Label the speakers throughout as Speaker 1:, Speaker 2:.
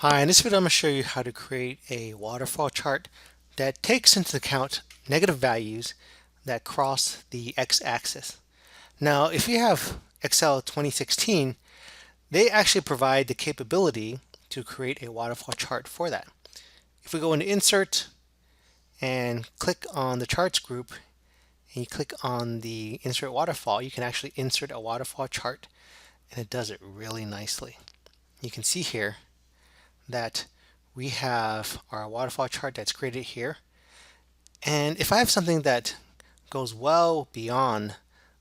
Speaker 1: Hi, in this video I'm going to show you how to create a waterfall chart that takes into account negative values that cross the x-axis. Now, if you have Excel 2016, they actually provide the capability to create a waterfall chart for that. If we go into Insert and click on the Charts group, and you click on the Insert Waterfall, you can actually insert a waterfall chart, and it does it really nicely. You can see here that we have our waterfall chart that's created here. And if I have something that goes well beyond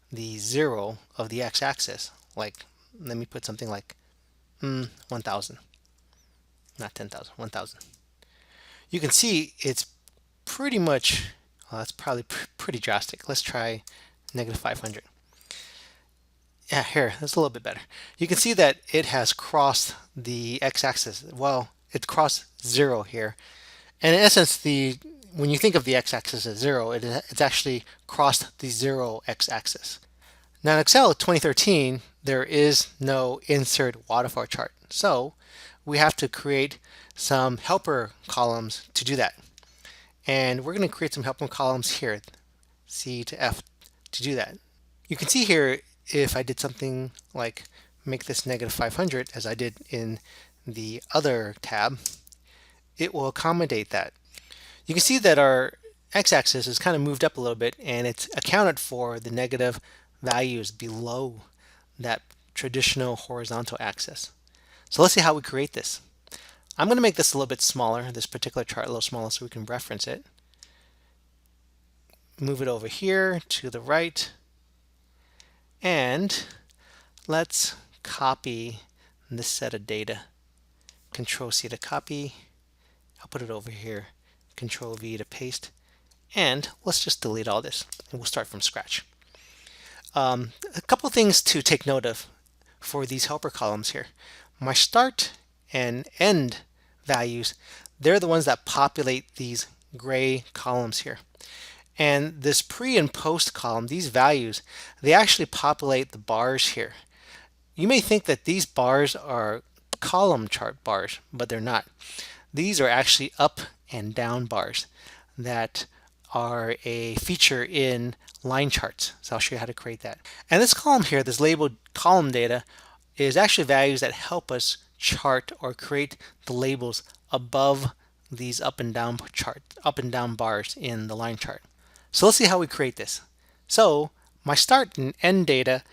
Speaker 1: the 0 of the x-axis, like let me put something like 1,000, not 10,000, 1,000. You can see it's pretty much, well, that's probably pretty drastic. Let's try negative 500. Yeah, here, that's a little bit better. You can see that it has crossed the x-axis. Well, it crossed 0 here. And in essence, when you think of the x-axis as 0, it's actually crossed the 0 x-axis. Now in Excel 2013, there is no insert waterfall chart. So we have to create some helper columns to do that. And we're going to create some helper columns here, C to F, to do that. You can see here, if I did something like make this negative 500, as I did in the other tab, it will accommodate that. You can see that our x-axis is kind of moved up a little bit, and it's accounted for the negative values below that traditional horizontal axis. So let's see how we create this. I'm going to make this a little bit smaller, this particular chart a little smaller, so we can reference it. Move it over here to the right, and let's copy this set of data. Control C to copy. I'll put it over here. Control V to paste. And let's just delete all this, and we'll start from scratch. A couple things to take note of for these helper columns here. My start and end values, they're the ones that populate these gray columns here. And this pre and post column, these values, they actually populate the bars here. You may think that these bars are column chart bars, but they're not. These are actually up and down bars that are a feature in line charts. So I'll show you how to create that. And this column here, this labeled column data, is actually values that help us chart or create the labels above these up and down bars in the line chart. So let's see how we create this. So my start and end data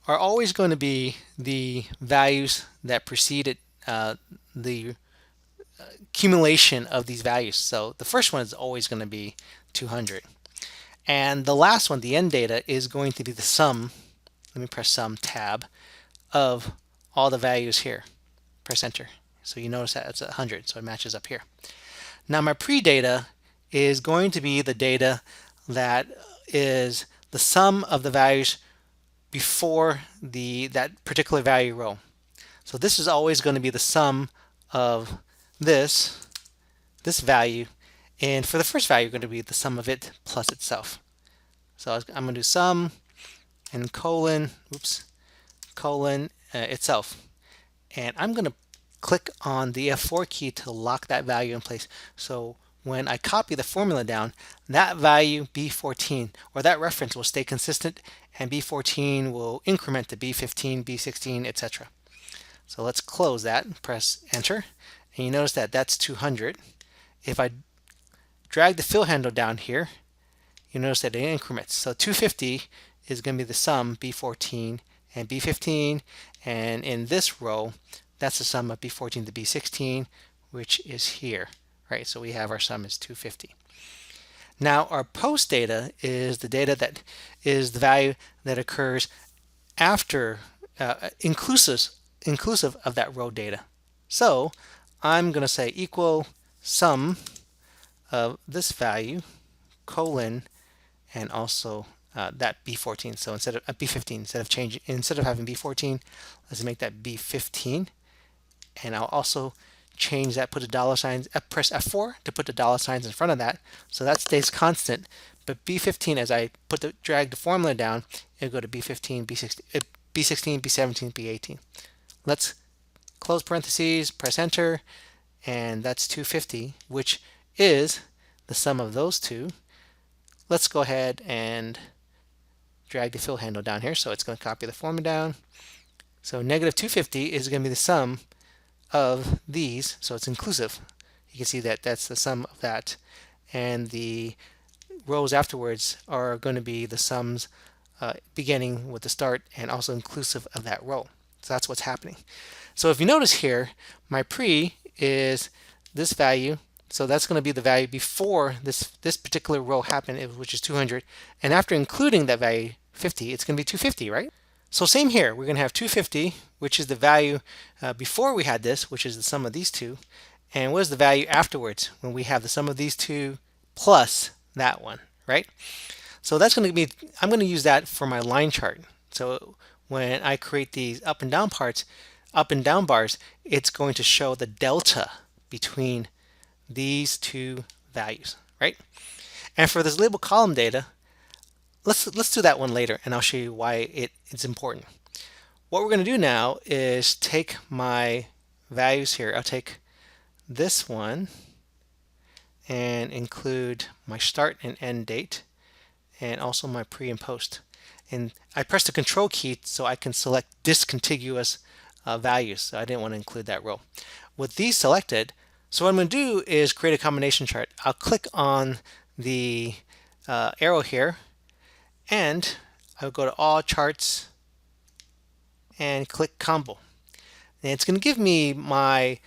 Speaker 1: are always going to be the values that preceded the accumulation of these values. So the first one is always going to be 200. And the last one, the end data, is going to be the sum. Let me press sum tab of all the values here. Press enter. So you notice that it's 100, so it matches up here. Now my pre-data is going to be the data that is the sum of the values before that particular value row. So this is always going to be the sum of this value, and for the first value going to be the sum of it plus itself. So I'm going to do sum and colon itself, and I'm going to click on the F4 key to lock that value in place. So when I copy the formula down, that value B14 or that reference will stay consistent, and B14 will increment to B15, B16, etc. So let's close that and press enter, and you notice that that's 200. If I drag the fill handle down here, you notice that it increments. So 250 is going to be the sum B14 and B15, and in this row, that's the sum of B14 to B16, which is here, right? So we have our sum is 250. Now our post data is the data that is the value that occurs after inclusive of that row data. So I'm going to say equal sum of this value colon and also that B14. So instead of B15, instead of having B14, let's make that B15. And I'll also change that, put a dollar sign, press F4 to put the dollar signs in front of that, so that stays constant. But B15, as I drag the formula down, it'll go to B15, B16, B17, B18. Let's close parentheses, press enter, and that's 250, which is the sum of those two. Let's go ahead and drag the fill handle down here, so it's going to copy the formula down. So negative 250 is going to be the sum of these, so it's inclusive. You can see that that's the sum of that, and the rows afterwards are going to be the sums beginning with the start and also inclusive of that row. So that's what's happening. So if you notice here, my pre is this value, so that's going to be the value before this particular row happened, which is 200, and after including that value 50, it's going to be 250, right? So same here, we're going to have 250, which is the value before we had this, which is the sum of these two, and what is the value afterwards when we have the sum of these two plus that one, right? So that's going to be, I'm going to use that for my line chart. So when I create these up and down parts, up and down bars, it's going to show the delta between these two values, right? And for this label column data, let's do that one later, and I'll show you why it's important. What we're going to do now is take my values here. I'll take this one and include my start and end date, and also my pre and post. And I pressed the control key so I can select discontiguous values. So I didn't want to include that row. With these selected, so what I'm going to do is create a combination chart. I'll click on the arrow here, and I'll go to all charts and click combo. And it's going to give me my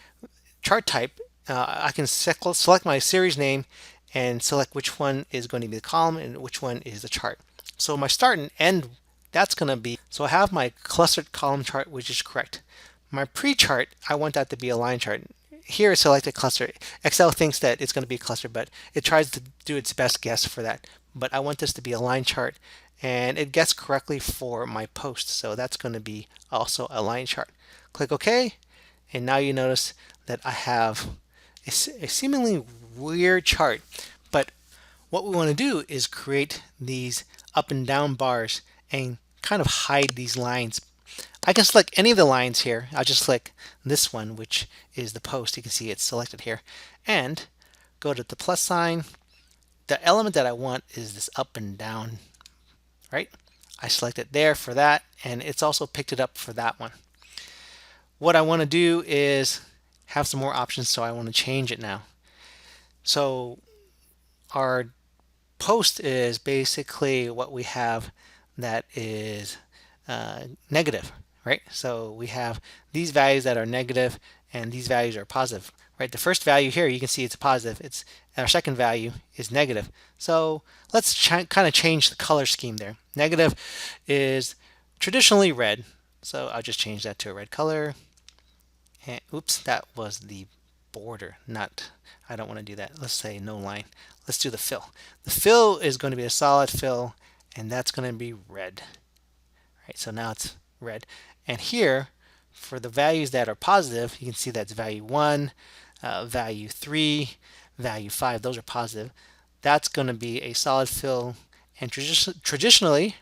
Speaker 1: chart type. I can select my series name and select which one is going to be the column and which one is the chart. So my start and end, that's going to be, so I have my clustered column chart, which is correct. My pre-chart, I want that to be a line chart. Here it's selected cluster. Excel thinks that it's going to be a cluster, but it tries to do its best guess for that. But I want this to be a line chart, and it guessed correctly for my post. So that's going to be also a line chart. Click OK, and now you notice that I have a seemingly weird chart. But what we want to do is create these up and down bars and kind of hide these lines. I can select any of the lines here. I'll just select this one, which is the post. You can see it's selected here. And go to the plus sign. The element that I want is this up and down, right? I select it there for that, and it's also picked it up for that one. What I want to do is have some more options, so I want to change it now. So our post is basically what we have that is negative, right? So we have these values that are negative and these values are positive, right? The first value here, you can see it's positive. It's our second value is negative. So let's kind of change the color scheme there. Negative is traditionally red, so I'll just change that to a red color. And oops, that was the border, not, I don't want to do that. Let's say no line. Let's do the fill. The fill is going to be a solid fill, and that's going to be red. Right, so now it's red. And here, for the values that are positive, you can see that's value 1, value 3, value 5. Those are positive. That's going to be a solid fill, and traditionally,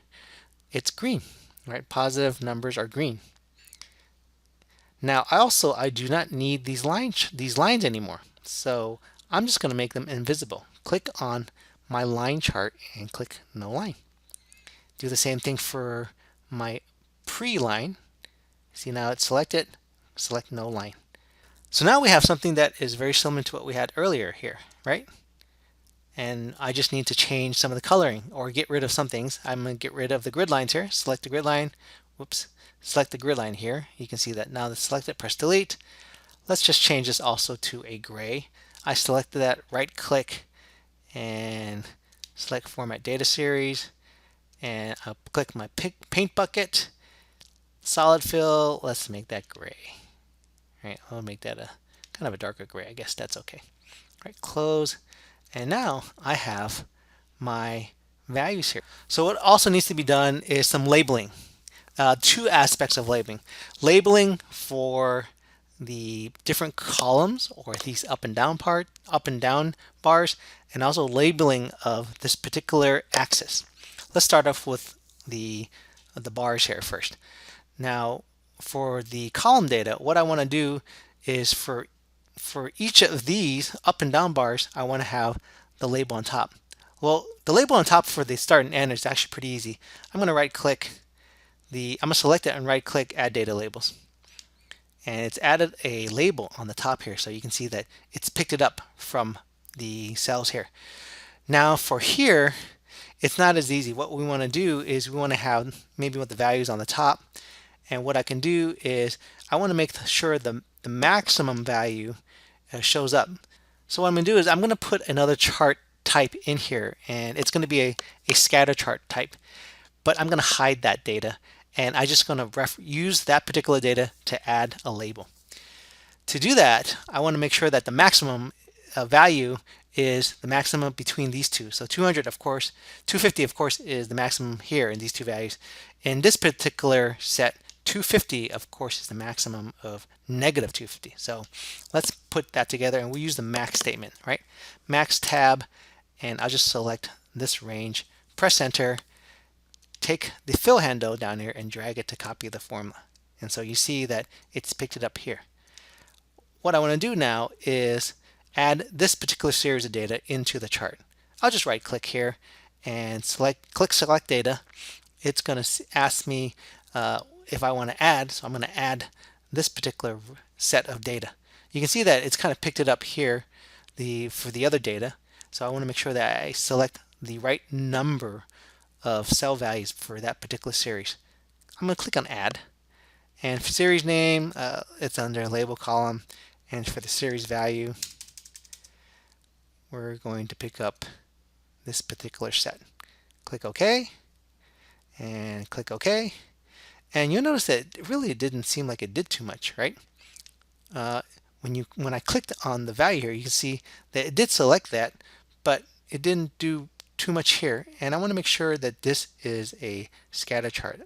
Speaker 1: it's green. Right, positive numbers are green. Now, I do not need these lines anymore. So I'm just going to make them invisible. Click on my line chart and click no line. Do the same thing for my pre-line. See, now it's selected, select no line. So now we have something that is very similar to what we had earlier here, right? And I just need to change some of the coloring or get rid of some things. I'm going to get rid of the grid lines here. Select the grid line. Whoops. Select the grid line here. You can see that now that's selected. Press delete. Let's just change this also to a gray. I selected that, right click and select format data series, and I'll click my paint bucket, solid fill. Let's make that gray. All right, I'll make that a kind of a darker gray. I guess that's okay. All right, close. And now I have my values here. So what also needs to be done is some labeling. Two aspects of labeling. Labeling for the different columns or these up and down bars, and also labeling of this particular axis. Let's start off with the bars here first. Now, for the column data, what I want to do is for for each of these up and down bars, I want to have the label on top. Well, the label on top for the start and end is actually pretty easy. I'm going to right click I'm going to select it and right click add data labels. And it's added a label on the top here, so you can see that it's picked it up from the cells here. Now for here, it's not as easy. What we want to do is we want to have maybe with the values on the top, and what I can do is I want to make sure the maximum value shows up. So what I'm going to do is I'm going to put another chart type in here, and it's going to be a scatter chart type, but I'm going to hide that data, and I'm just going to use that particular data to add a label. To do that, I want to make sure that the maximum value is the maximum between these two. So 200, of course, 250, of course, is the maximum here in these two values. In this particular set, 250, of course, is the maximum of negative 250. So let's put that together, and we use the max statement, right? Max tab, and I'll just select this range, press enter, take the fill handle down here and drag it to copy the formula. And so you see that it's picked it up here. What I want to do now is add this particular series of data into the chart. I'll just right click here and click select data. It's going to ask me if I want to add, so I'm going to add this particular set of data. You can see that it's kind of picked it up here for the other data. So I want to make sure that I select the right number of cell values for that particular series. I'm going to click on add, and for series name, it's under label column, and for the series value, we're going to pick up this particular set. Click OK, and click OK, and you'll notice that it really didn't seem like it did too much, right? When I clicked on the value here, you can see that it did select that, but it didn't do too much here. And I want to make sure that this is a scatter chart.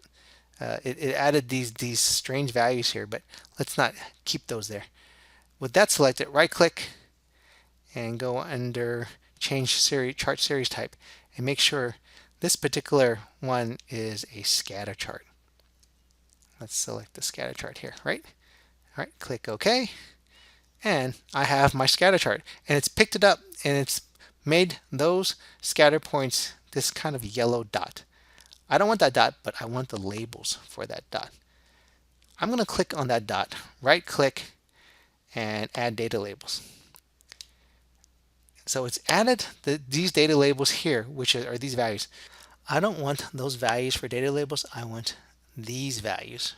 Speaker 1: It added these strange values here, but let's not keep those there. With that selected, right click and go under change chart series type and make sure this particular one is a scatter chart. Let's select the scatter chart here, right? All right, click OK, and I have my scatter chart, and it's picked it up and it's made those scatter points this kind of yellow dot. I don't want that dot, but I want the labels for that dot. I'm going to click on that dot, right click, and add data labels. So it's added these data labels here, which are these values. I don't want those values for data labels. I want these values,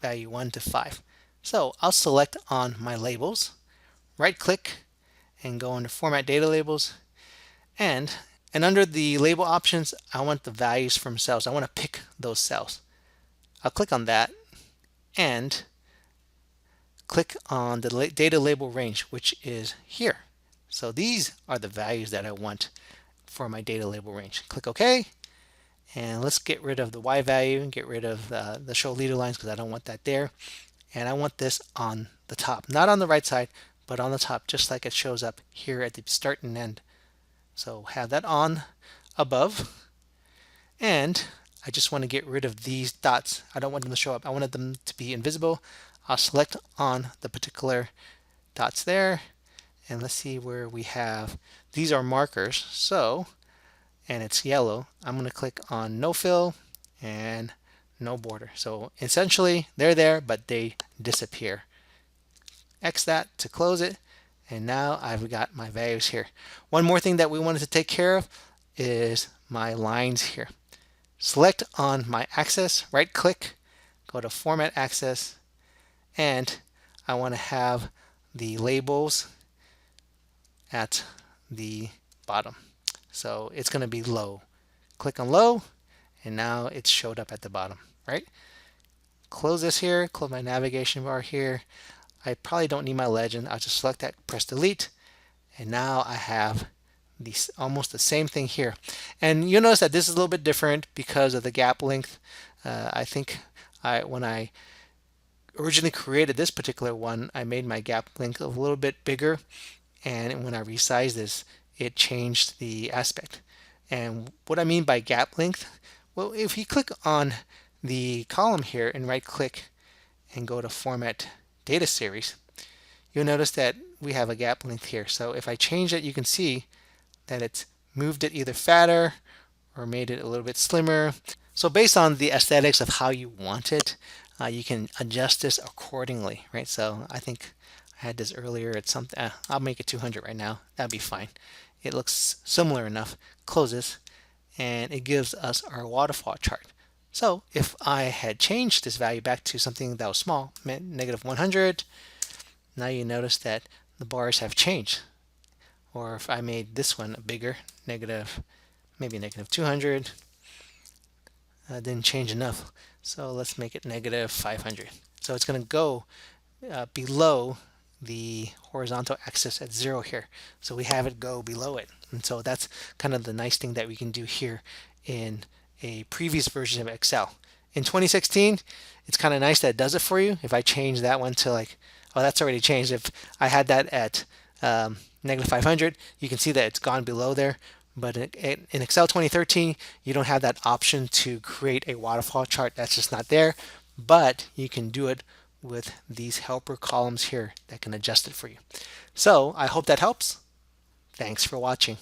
Speaker 1: value 1 to 5. So I'll select on my labels, right click, and go into format data labels, and under the label options, I want the values from cells. I want to pick those cells. I'll click on that and click on the data label range, which is here. So these are the values that I want for my data label range. Click OK, and let's get rid of the Y value and get rid of the show leader lines because I don't want that there. And I want this on the top, not on the right side, but on the top, just like it shows up here at the start and end. So have that on above, and I just want to get rid of these dots. I don't want them to show up. I wanted them to be invisible. I'll select on the particular dots there, and let's see where we have. These are markers, so, and it's yellow. I'm going to click on no fill and no border. So essentially they're there, but they disappear. X that to close it, and now I've got my values here. One more thing that we wanted to take care of is my lines here. Select on my axis, right click, go to format axis, and I want to have the labels at the bottom. So it's going to be low. Click on low, and now it's showed up at the bottom, right? Close this here, close my navigation bar here. I probably don't need my legend. I'll just select that, press delete, and now I have almost the same thing here. And you'll notice that this is a little bit different because of the gap length. I think when I originally created this particular one, I made my gap length a little bit bigger, and when I resized this, it changed the aspect. And what I mean by gap length, well, if you click on the column here and right click and go to format data series, you'll notice that we have a gap length here. So if I change it, you can see that it's moved it either fatter or made it a little bit slimmer. So based on the aesthetics of how you want it, you can adjust this accordingly, right? So I think I had this earlier at something. I'll make it 200 right now. That'd be fine. It looks similar enough. Close this, and it gives us our waterfall chart. So if I had changed this value back to something that was small, negative 100, now you notice that the bars have changed. Or if I made this one bigger, maybe negative 200, didn't change enough. So let's make it negative 500. So it's going to go below the horizontal axis at 0 here. So we have it go below it. And so that's kind of the nice thing that we can do here in a previous version of Excel. In 2016, it's kind of nice that it does it for you. If I change that one to like, oh, that's already changed. If I had that at negative 500, you can see that it's gone below there. But in Excel 2013, you don't have that option to create a waterfall chart. That's just not there. But you can do it with these helper columns here that can adjust it for you. So I hope that helps. Thanks for watching.